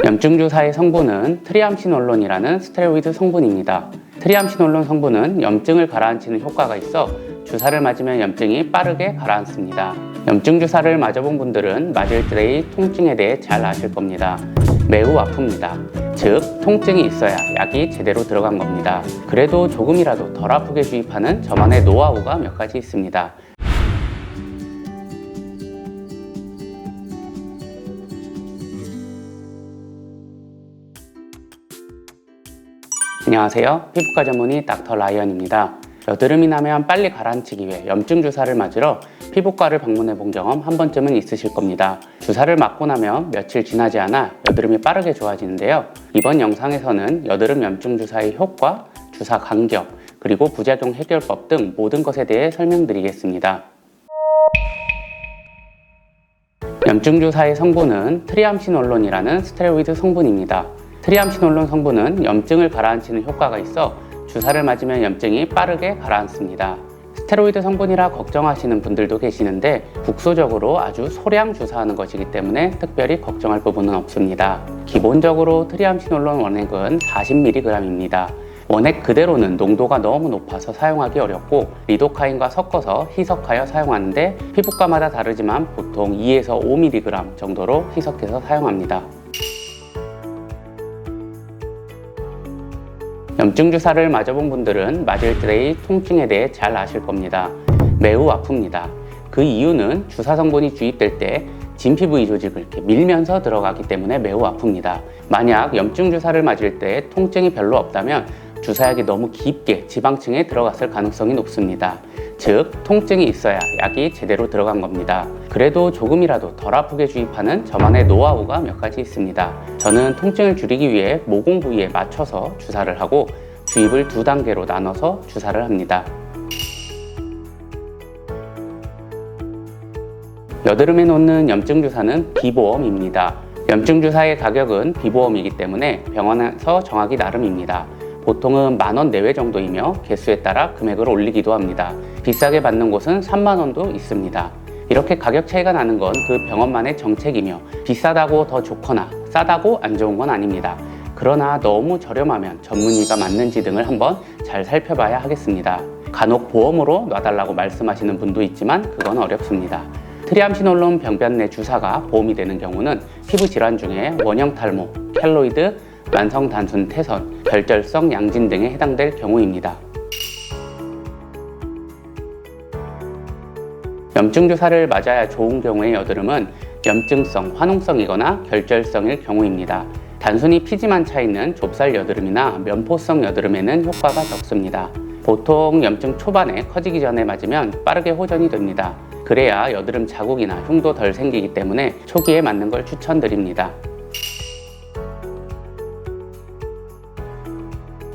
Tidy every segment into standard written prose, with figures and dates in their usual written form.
염증 주사의 성분은 트리암시놀론이라는 스테로이드 성분입니다. 트리암시놀론 성분은 염증을 가라앉히는 효과가 있어 주사를 맞으면 염증이 빠르게 가라앉습니다. 염증 주사를 맞아본 분들은 맞을 때의 통증에 대해 잘 아실 겁니다. 매우 아픕니다. 즉, 통증이 있어야 약이 제대로 들어간 겁니다. 그래도 조금이라도 덜 아프게 주입하는 저만의 노하우가 몇 가지 있습니다. 안녕하세요. 피부과 전문의 닥터 라이언입니다. 여드름이 나면 빨리 가라앉히기 위해 염증 주사를 맞으러 피부과를 방문해 본 경험 한 번쯤은 있으실 겁니다. 주사를 맞고 나면 며칠 지나지 않아 여드름이 빠르게 좋아지는데요. 이번 영상에서는 여드름 염증 주사의 효과, 주사 간격, 그리고 부작용 해결법 등 모든 것에 대해 설명드리겠습니다. 염증 주사의 성분은 트리암시놀론이라는 스테로이드 성분입니다. 트리암시놀론 성분은 염증을 가라앉히는 효과가 있어 주사를 맞으면 염증이 빠르게 가라앉습니다. 스테로이드 성분이라 걱정하시는 분들도 계시는데 국소적으로 아주 소량 주사하는 것이기 때문에 특별히 걱정할 부분은 없습니다. 기본적으로 트리암시놀론 원액은 40mg입니다. 원액 그대로는 농도가 너무 높아서 사용하기 어렵고 리도카인과 섞어서 희석하여 사용하는데 피부과마다 다르지만 보통 2에서 5mg 정도로 희석해서 사용합니다. 염증 주사를 맞아본 분들은 맞을 때의 통증에 대해 잘 아실 겁니다. 매우 아픕니다. 그 이유는 주사 성분이 주입될 때 진피부위 조직을 이렇게 밀면서 들어가기 때문에 매우 아픕니다. 만약 염증 주사를 맞을 때 통증이 별로 없다면 주사약이 너무 깊게 지방층에 들어갔을 가능성이 높습니다. 즉, 통증이 있어야 약이 제대로 들어간 겁니다. 그래도 조금이라도 덜 아프게 주입하는 저만의 노하우가 몇 가지 있습니다. 저는 통증을 줄이기 위해 모공 부위에 맞춰서 주사를 하고 주입을 2단계로 나눠서 주사를 합니다. 여드름에 놓는 염증 주사는 비보험입니다. 염증 주사의 가격은 비보험이기 때문에 병원에서 정하기 나름입니다. 보통은 10,000원 내외 정도이며 개수에 따라 금액을 올리기도 합니다. 비싸게 받는 곳은 30,000원도 있습니다. 이렇게 가격 차이가 나는 건 그 병원만의 정책이며 비싸다고 더 좋거나 싸다고 안 좋은 건 아닙니다. 그러나 너무 저렴하면 전문의가 맞는지 등을 한번 잘 살펴봐야 하겠습니다. 간혹 보험으로 놔달라고 말씀하시는 분도 있지만 그건 어렵습니다. 트리암시놀론 병변 내 주사가 보험이 되는 경우는 피부 질환 중에 원형 탈모, 켈로이드, 만성 단순 태선, 결절성 양진 등에 해당될 경우입니다. 염증 주사를 맞아야 좋은 경우의 여드름은 염증성, 화농성이거나 결절성일 경우입니다. 단순히 피지만 차 있는 좁쌀 여드름이나 면포성 여드름에는 효과가 적습니다. 보통 염증 초반에 커지기 전에 맞으면 빠르게 호전이 됩니다. 그래야 여드름 자국이나 흉도 덜 생기기 때문에 초기에 맞는 걸 추천드립니다.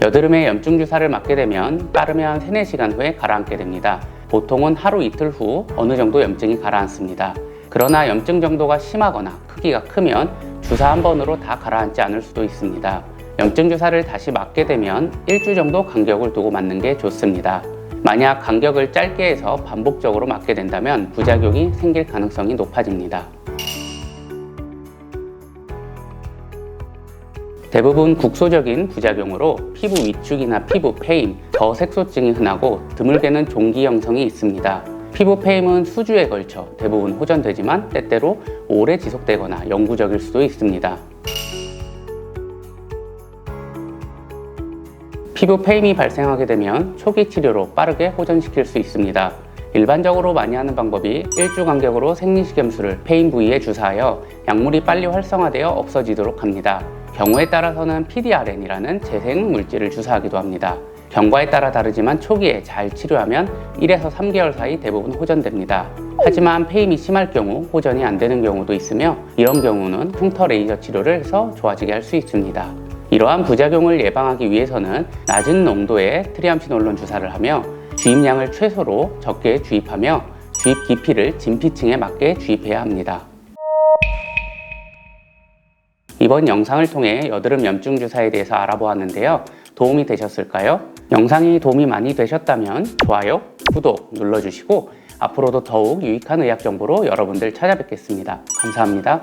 여드름에 염증 주사를 맞게 되면 빠르면 3-4시간 후에 가라앉게 됩니다. 보통은 하루 이틀 후 어느 정도 염증이 가라앉습니다. 그러나 염증 정도가 심하거나 크기가 크면 주사 한 번으로 다 가라앉지 않을 수도 있습니다. 염증 주사를 다시 맞게 되면 일주 정도 간격을 두고 맞는 게 좋습니다. 만약 간격을 짧게 해서 반복적으로 맞게 된다면 부작용이 생길 가능성이 높아집니다. 대부분 국소적인 부작용으로 피부 위축이나 피부 패임, 저색소증이 흔하고 드물게는 종기 형성이 있습니다. 피부 패임은 수주에 걸쳐 대부분 호전되지만 때때로 오래 지속되거나 영구적일 수도 있습니다. 피부 패임이 발생하게 되면 초기 치료로 빠르게 호전시킬 수 있습니다. 일반적으로 많이 하는 방법이 일주 간격으로 생리식염수를 패임 부위에 주사하여 약물이 빨리 활성화되어 없어지도록 합니다. 경우에 따라서는 PDRN이라는 재생 물질을 주사하기도 합니다. 경과에 따라 다르지만 초기에 잘 치료하면 1에서 3개월 사이 대부분 호전됩니다. 하지만 패임이 심할 경우 호전이 안 되는 경우도 있으며 이런 경우는 흉터 레이저 치료를 해서 좋아지게 할 수 있습니다. 이러한 부작용을 예방하기 위해서는 낮은 농도의 트리암시놀론 주사를 하며 주입량을 최소로 적게 주입하며 주입 깊이를 진피층에 맞게 주입해야 합니다. 이번 영상을 통해 여드름 염증 주사에 대해서 알아보았는데요. 도움이 되셨을까요? 영상이 도움이 많이 되셨다면 좋아요, 구독 눌러주시고 앞으로도 더욱 유익한 의학 정보로 여러분들 찾아뵙겠습니다. 감사합니다.